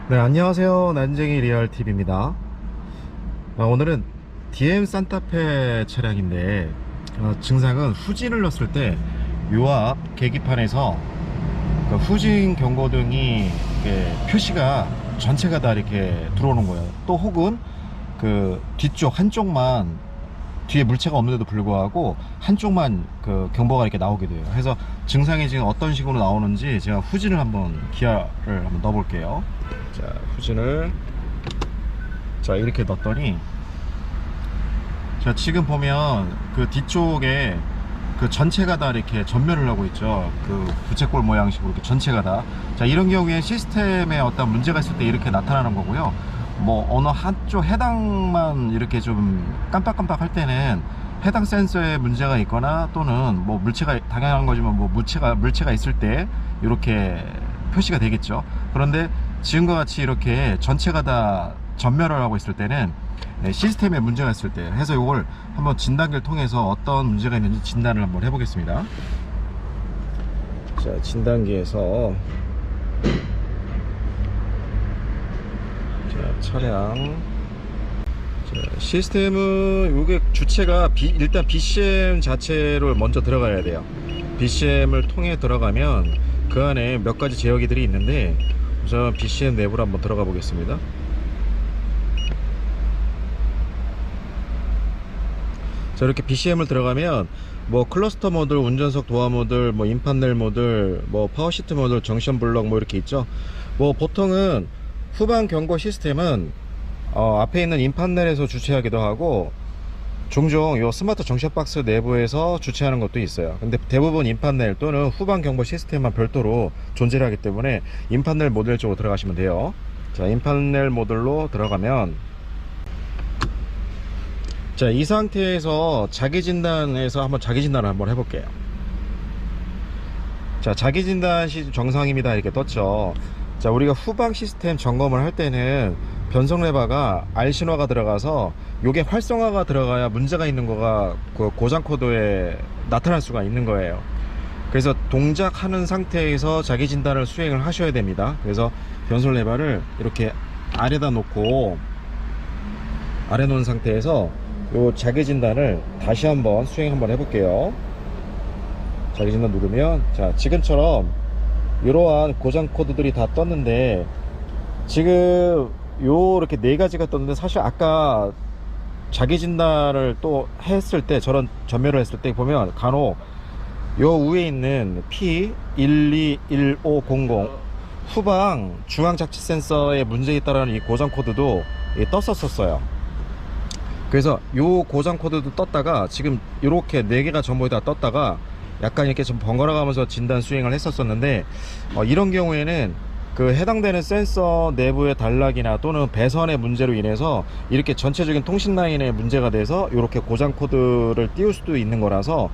네, 안녕하세요. 난쟁이 리얼TV입니다. 오늘은 DM 산타페 차량인데 증상은 후진을 넣었을 때 요 앞 계기판에서 그 후진 경고등이 이렇게 표시가 전체가 다 이렇게 들어오는 거예요. 또 혹은 그 뒤쪽 한쪽만, 뒤에 물체가 없는데도 불구하고 한쪽만 그 경보가 이렇게 나오게 돼요. 그래서 증상이 지금 어떤 식으로 나오는지 제가 후진을 한번 기아를 한번 넣어 볼게요. 자, 후진을 이렇게 넣었더니, 자, 지금 보면 그 뒤쪽에 그 전체가 다 이렇게 전멸을 하고 있죠. 그 부채꼴 모양식으로 이렇게 전체가 다. 자, 이런 경우에 시스템에 어떤 문제가 있을 때 이렇게 나타나는 거고요. 뭐 어느 한쪽 해당만 이렇게 좀 깜빡깜빡 할 때는 해당 센서에 문제가 있거나, 또는 뭐 물체가, 당연한 거지만 뭐 물체가 있을 때 이렇게 표시가 되겠죠. 그런데 지금과 같이 이렇게 전체가 다 전멸을 하고 있을 때는 시스템에 문제가 있을 때 해서, 이걸 한번 진단기를 통해서 어떤 문제가 있는지 진단을 한번 해보겠습니다. 자, 진단기에서 차량, 자, 시스템은 이게 주체가 일단 BCM 자체를 먼저 들어가야 돼요. BCM을 통해 들어가면 그 안에 몇 가지 제어기들이 있는데, 우선 BCM 내부로 한번 들어가 보겠습니다. 자, 이렇게 BCM을 들어가면 뭐 클러스터 모듈, 운전석 도화 모듈, 뭐 인판넬 모듈, 뭐 파워시트 모듈, 정션 블럭 뭐 이렇게 있죠. 뭐 보통은 후방 경고 시스템은 앞에 있는 인판넬에서 주체하기도 하고, 종종 요 스마트 정션 박스 내부에서 주체하는 것도 있어요. 근데 대부분 인판넬 또는 후방 경보 시스템만 별도로 존재를 하기 때문에 인판넬 모듈 쪽으로 들어가시면 돼요. 자, 인판넬 모듈로 들어가면, 자, 이 상태에서 자기진단에서 한번 자기진단을 한번 해볼게요. 자, 자기진단 정상입니다 이렇게 떴죠. 자, 우리가 후방 시스템 점검을 할 때는 변속 레버가 R 신호가 들어가서 요게 활성화가 들어가야 문제가 있는 거가 그 고장 코드에 나타날 수가 있는 거예요. 그래서 동작하는 상태에서 자기 진단을 수행을 하셔야 됩니다. 그래서 변속 레버를 이렇게 아래다 놓고, 아래 놓은 상태에서 요 자기 진단을 다시 한번 수행 한번 해볼게요. 자기 진단 누르면, 자, 지금처럼 이러한 고장 코드들이 다 떴는데, 지금 요렇게 네 가지가 떴는데, 사실 아까 자기 진단을 또 했을 때, 저런 전멸을 했을 때 보면 간혹 요 위에 있는 P121500 후방 중앙 작지 센서에 문제 있다라는 이 고장 코드도 떴었어요. 그래서 요 고장 코드도 떴다가, 지금 이렇게 네 개가 전부 다 떴다가 약간 이렇게 좀 번갈아 가면서 진단 수행을 했었었는데, 이런 경우에는 그 해당되는 센서 내부의 단락이나 또는 배선의 문제로 인해서 이렇게 전체적인 통신 라인에 문제가 돼서 이렇게 고장 코드를 띄울 수도 있는 거라서,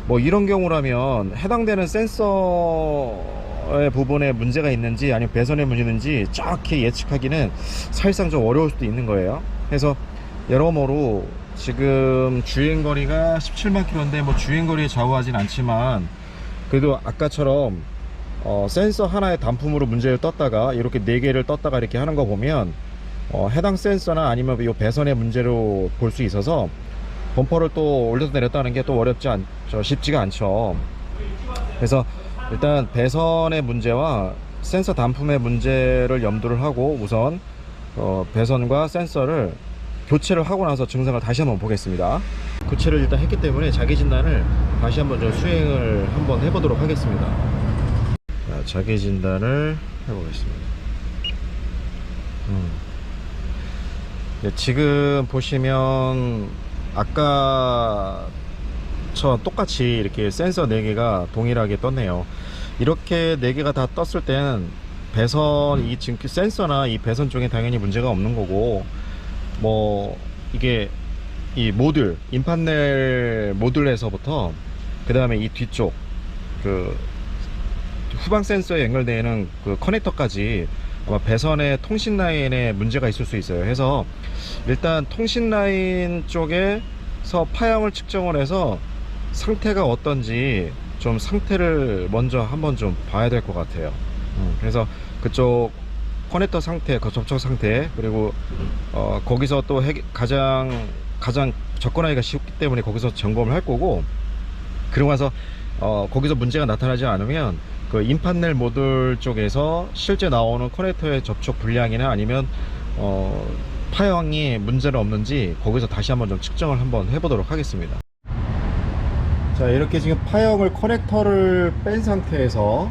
뭐 이런 경우라면 해당되는 센서의 부분에 문제가 있는지 아니면 배선에 문제가 있는지 정확히 예측하기는 사실상 좀 어려울 수도 있는 거예요. 그래서 여러모로 지금 주행거리가 17만 킬로인데, 뭐 주행거리에 좌우하진 않지만 그래도 아까처럼 센서 하나의 단품으로 문제를 떴다가 이렇게 네 개를 떴다가 이렇게 하는 거 보면 해당 센서나 아니면 이 배선의 문제로 볼 수 있어서 범퍼를 또 올려서 내렸다 하는 게 또 쉽지가 않죠. 그래서 일단 배선의 문제와 센서 단품의 문제를 염두를 하고 우선 배선과 센서를 교체를 하고 나서 증상을 다시 한번 보겠습니다. 교체를 일단 했기 때문에 자기 진단을 다시 한번 좀 수행을 한번 해보도록 하겠습니다. 자, 자기 진단을 해보겠습니다. 지금 보시면 아까 저 똑같이 이렇게 센서 4개가 동일하게 떴네요. 이렇게 4개가 다 떴을 때는 배선, 지금 센서나 이 배선 쪽에 당연히 문제가 없는 거고, 뭐 이게 이 모듈, 인판넬 모듈에서부터 그 다음에 이 뒤쪽 그 후방 센서에 연결되어 있는 그 커넥터까지 아마 배선의 통신 라인에 문제가 있을 수 있어요. 해서 일단 통신 라인 쪽에서 파형을 측정을 해서 상태가 어떤지 좀 상태를 먼저 한번 좀 봐야 될 것 같아요. 그래서 그쪽 커넥터 상태, 그 접촉 상태, 그리고 거기서 또 가장 접근하기가 쉽기 때문에 거기서 점검을 할 거고, 그러고 나서 거기서 문제가 나타나지 않으면 그 인판넬 모듈 쪽에서 실제 나오는 커넥터의 접촉 불량이나 아니면 파형이 문제는 없는지 거기서 다시 한번 좀 측정을 한번 해보도록 하겠습니다. 자, 이렇게 지금 파형을 커넥터를 뺀 상태에서,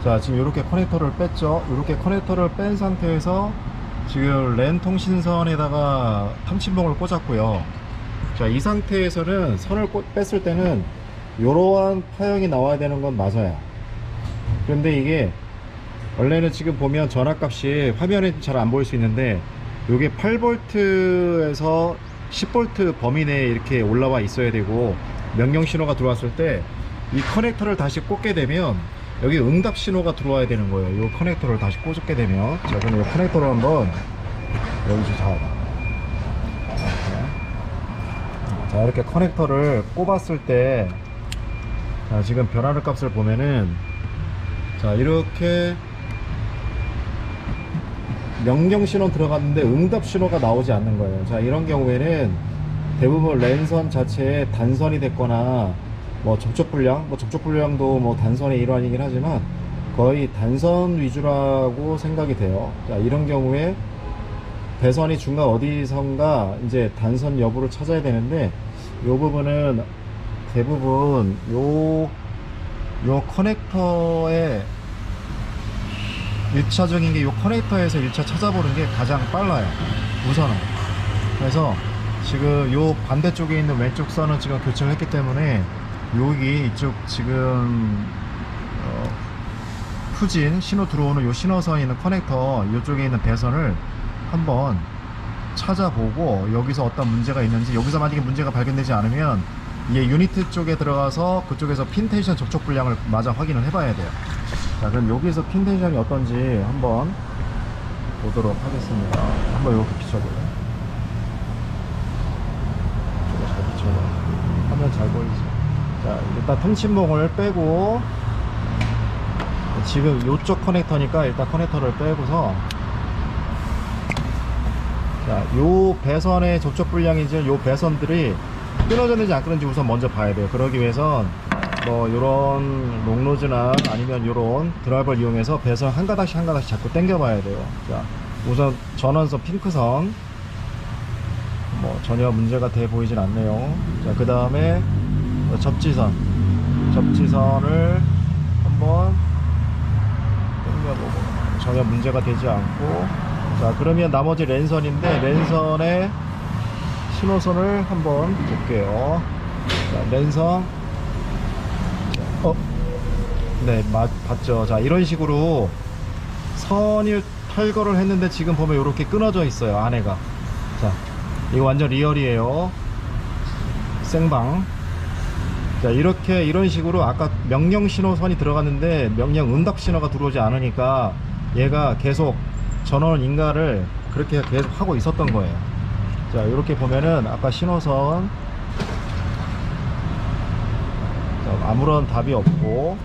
자, 지금 이렇게 커넥터를 뺐죠. 이렇게 커넥터를 뺀 상태에서 지금 랜 통신선에다가 탐침봉을 꽂았고요. 자, 이 상태에서는 선을 뺐을 때는 이러한 파형이 나와야 되는 건 맞아요. 그런데 이게 원래는 지금 보면 전압값이 화면에 잘 안 보일 수 있는데, 이게 8V에서 10V 범위 내에 이렇게 올라와 있어야 되고, 명령 신호가 들어왔을 때 이 커넥터를 다시 꽂게 되면 여기 응답 신호가 들어와야 되는 거예요. 이 커넥터를 다시 꽂게 되면. 자, 그럼 이 커넥터를 한번 여기서 잡아봐. 자, 이렇게 커넥터를 꼽았을 때, 자, 지금 변하는 값을 보면은, 자, 이렇게 명령 신호 들어갔는데 응답 신호가 나오지 않는 거예요. 자, 이런 경우에는 대부분 랜선 자체에 단선이 됐거나 뭐 접촉 불량도 뭐 단선의 일환이긴 하지만 거의 단선 위주라고 생각이 돼요. 자, 이런 경우에 배선이 중간 어디선가 이제 단선 여부를 찾아야 되는데, 이 부분은 대부분 요 커넥터의 1차적인 게 요 커넥터에서 1차 찾아보는 게 가장 빨라요, 우선은. 그래서 지금 요 반대쪽에 있는 왼쪽 선은 지금 교체를 했기 때문에 여기 이쪽 지금 후진 신호 들어오는 요 신호선에 있는 커넥터 이쪽에 있는 배선을 한번 찾아보고, 여기서 어떤 문제가 있는지, 여기서 만약에 문제가 발견되지 않으면 이게 유니트 쪽에 들어가서 그쪽에서 핀 텐션 접촉 불량을 마저 확인을 해봐야 돼요. 자, 그럼 여기서 핀 텐션이 어떤지 한번 보도록 하겠습니다. 한번 이렇게 비춰볼래요? 잘 비춰봐. 화면 잘 보이죠? 자, 일단 통신봉을 빼고, 지금 요쪽 커넥터니까 일단 커넥터를 빼고서, 자, 요 배선의 접촉 불량인지 요 배선들이 끊어졌는지 안 끊어졌는지 우선 먼저 봐야 돼요. 그러기 위해선 뭐 요런 롱로즈나 아니면 요런 드라이버를 이용해서 배선 한 가닥씩 자꾸 당겨 봐야 돼요. 자, 우선 전원선 핑크선 뭐 전혀 문제가 돼 보이진 않네요. 자, 그 다음에 접지선을 한번 당겨보고 전혀 문제가 되지 않고, 자, 그러면 나머지 랜선인데 랜선의 신호선을 한번 볼게요. 자, 랜선, 네, 봤죠. 자, 이런 식으로 선을 탈거를 했는데 지금 보면 이렇게 끊어져 있어요, 안에가. 자, 이거 완전 리얼이에요, 생방. 자, 이런 식으로 아까 명령 신호선이 들어갔는데 명령 응답 신호가 들어오지 않으니까 얘가 계속 전원 인가를 그렇게 계속 하고 있었던 거예요. 자, 이렇게 보면은 아까 신호선, 자, 아무런 답이 없고,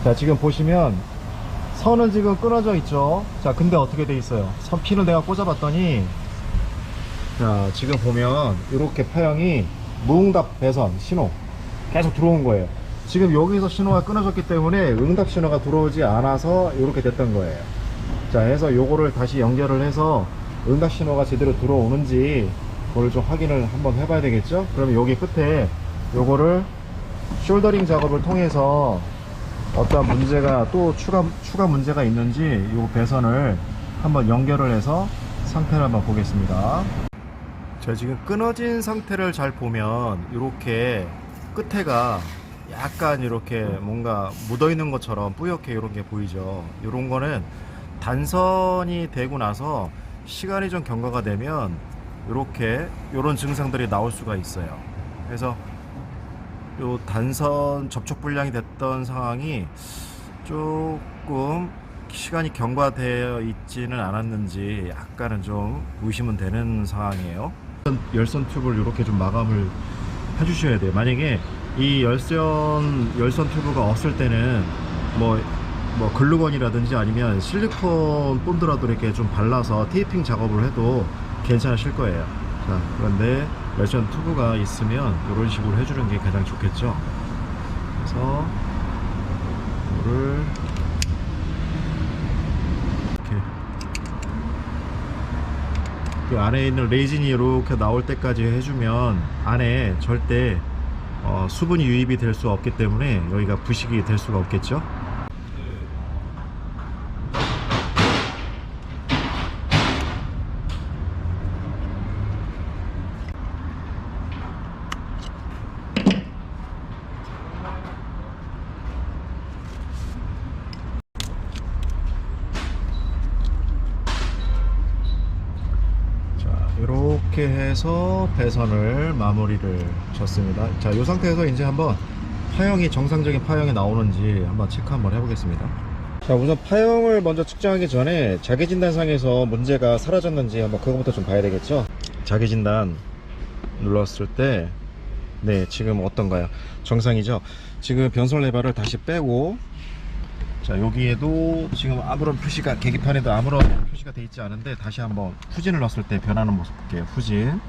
자, 지금 보시면 선은 지금 끊어져 있죠. 자, 근데 어떻게 돼 있어요? 선 핀을 내가 꽂아봤더니, 자, 지금 보면 이렇게 파형이 무응답 배선 신호 계속 들어온 거예요. 지금 여기서 신호가 끊어졌기 때문에 응답 신호가 들어오지 않아서 이렇게 됐던 거예요. 자, 해서 요거를 다시 연결을 해서 응답 신호가 제대로 들어오는지 그걸 좀 확인을 한번 해봐야 되겠죠. 그러면 여기 끝에 요거를 숄더링 작업을 통해서 어떤 문제가 또 추가 문제가 있는지 요 배선을 한번 연결을 해서 상태를 한번 보겠습니다. 자, 지금 끊어진 상태를 잘 보면 이렇게 끝에가 약간 이렇게 뭔가 묻어 있는 것처럼 뿌옇게 이런 게 보이죠. 이런 거는 단선이 되고 나서 시간이 좀 경과가 되면 이렇게 이런 증상들이 나올 수가 있어요. 그래서 요 단선 접촉 불량이 됐던 상황이 조금 시간이 경과되어 있지는 않았는지 약간은 좀 의심은 되는 상황이에요. 열선 튜브를 이렇게 좀 마감을 해주셔야 돼요. 만약에 이 열선 튜브가 없을 때는 뭐 뭐 글루건이라든지 아니면 실리콘 본드라도 이렇게 좀 발라서 테이핑 작업을 해도 괜찮으실 거예요. 자, 그런데 열선 튜브가 있으면 이런 식으로 해주는 게 가장 좋겠죠. 그래서 이거를 이렇게 그 안에 있는 레진이 이렇게 나올 때까지 해주면 안에 절대 수분이 유입이 될 수 없기 때문에 여기가 부식이 될 수가 없겠죠. 이렇게 해서 배선을 마무리를 졌습니다. 자, 이 상태에서 이제 한번 파형이 정상적인 파형이 나오는지 한번 체크 한번 해보겠습니다. 자, 우선 파형을 먼저 측정하기 전에 자기진단상에서 문제가 사라졌는지 한번 그거부터 좀 봐야 되겠죠. 자기진단 눌렀을 때 네, 지금 어떤가요? 정상이죠. 지금 변속 레버를 다시 빼고, 자, 여기에도 지금 아무런 표시가, 계기판에도 아무런 표시가 되어 있지 않은데 다시 한번 후진을 넣었을 때 변하는 모습 볼게요. 후진.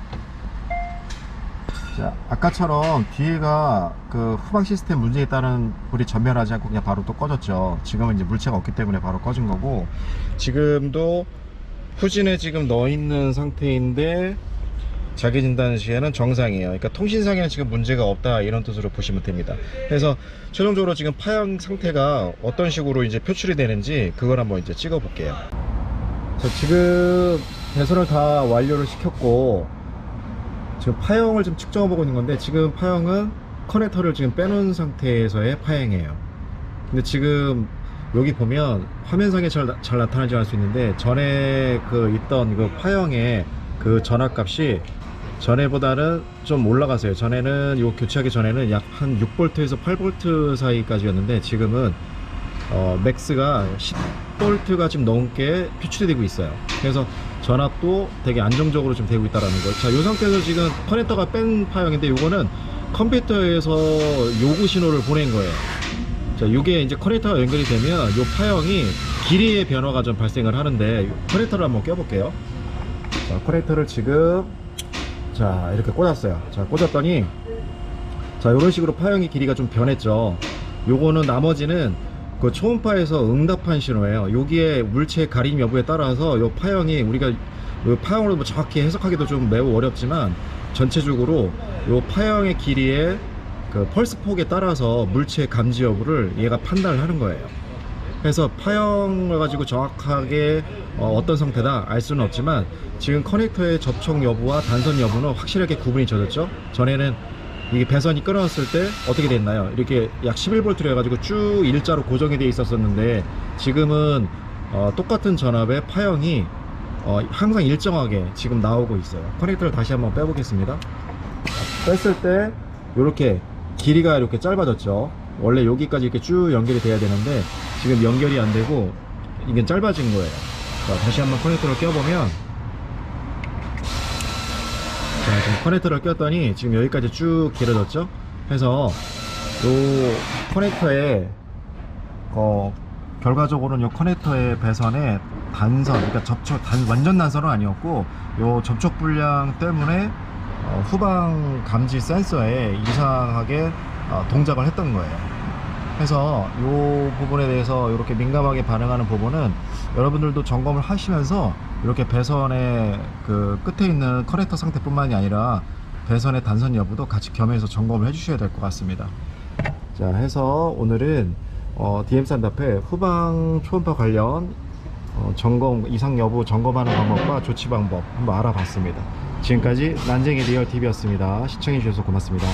자, 아까처럼 뒤에가 그 후방 시스템 문제에 따른 불이 전멸하지 않고 그냥 바로 또 꺼졌죠. 지금은 이제 물체가 없기 때문에 바로 꺼진 거고, 지금도 후진에 지금 넣어 있는 상태인데 자기 진단 시에는 정상이에요. 그러니까 통신상에는 지금 문제가 없다, 이런 뜻으로 보시면 됩니다. 그래서 최종적으로 지금 파형 상태가 어떤 식으로 이제 표출이 되는지 그걸 한번 이제 찍어 볼게요. 자, 지금 배선을 다 완료를 시켰고 지금 파형을 좀 측정해 보고 있는 건데, 지금 파형은 커넥터를 지금 빼놓은 상태에서의 파형이에요. 근데 지금 여기 보면 화면상에 잘 나타나지 않을 수 있는데, 전에 그 있던 그 파형의 그 전압값이 전에보다는 좀 올라갔어요. 전에는 요 교체하기 전에는 약 한 6V에서 8V 사이까지였는데 지금은 맥스가 10V가 지금 넘게 표출이 되고 있어요. 그래서 전압도 되게 안정적으로 좀 되고 있다라는 거예요. 자, 이 상태에서 지금 커넥터가 뺀 파형인데, 요거는 컴퓨터에서 요구 신호를 보낸 거예요. 자, 요게 이제 커넥터가 연결이 되면 요 파형이 길이의 변화가 좀 발생을 하는데, 커넥터를 한번 껴볼게요. 자, 커넥터를 지금 자, 이렇게 꽂았어요. 자, 꽂았더니 자, 이런 식으로 파형의 길이가 좀 변했죠. 요거는 나머지는 그 초음파에서 응답한 신호예요. 여기에 물체 가림 여부에 따라서 요 파형이, 우리가 요 파형으로 뭐 정확히 해석하기도 좀 매우 어렵지만 전체적으로 요 파형의 길이에 그 펄스 폭에 따라서 물체 감지 여부를 얘가 판단을 하는 거예요. 그래서 파형을 가지고 정확하게 어떤 상태다 알 수는 없지만, 지금 커넥터의 접촉 여부와 단선 여부는 확실하게 구분이 져졌죠. 전에는 이게 배선이 끊어졌을 때 어떻게 됐나요? 이렇게 약 11V로 해가지고 쭉 일자로 고정이 되어 있었었는데, 지금은 똑같은 전압의 파형이 항상 일정하게 지금 나오고 있어요. 커넥터를 다시 한번 빼보겠습니다. 뺐을 때 이렇게 길이가 이렇게 짧아졌죠. 원래 여기까지 이렇게 쭉 연결이 돼야 되는데 지금 연결이 안 되고 이게 짧아진 거예요. 자, 다시 한번 커넥터를 껴보면, 자, 지금 커넥터를 꼈더니 지금 여기까지 쭉 길어졌죠. 해서 요 커넥터에 결과적으로는 요 커넥터의 배선의 단선, 그러니까 완전 단선은 아니었고, 요 접촉 불량 때문에 후방 감지 센서에 이상하게 동작을 했던 거예요. 그래서 이 부분에 대해서 이렇게 민감하게 반응하는 부분은 여러분들도 점검을 하시면서 이렇게 배선의 그 끝에 있는 커넥터 상태뿐만이 아니라 배선의 단선 여부도 같이 겸해서 점검을 해 주셔야 될 것 같습니다. 자, 해서 오늘은 DM3DAP의 후방 초음파 관련 점검, 이상 여부 점검하는 방법과 조치 방법 한번 알아봤습니다. 지금까지 난쟁이 리얼TV였습니다. 시청해 주셔서 고맙습니다.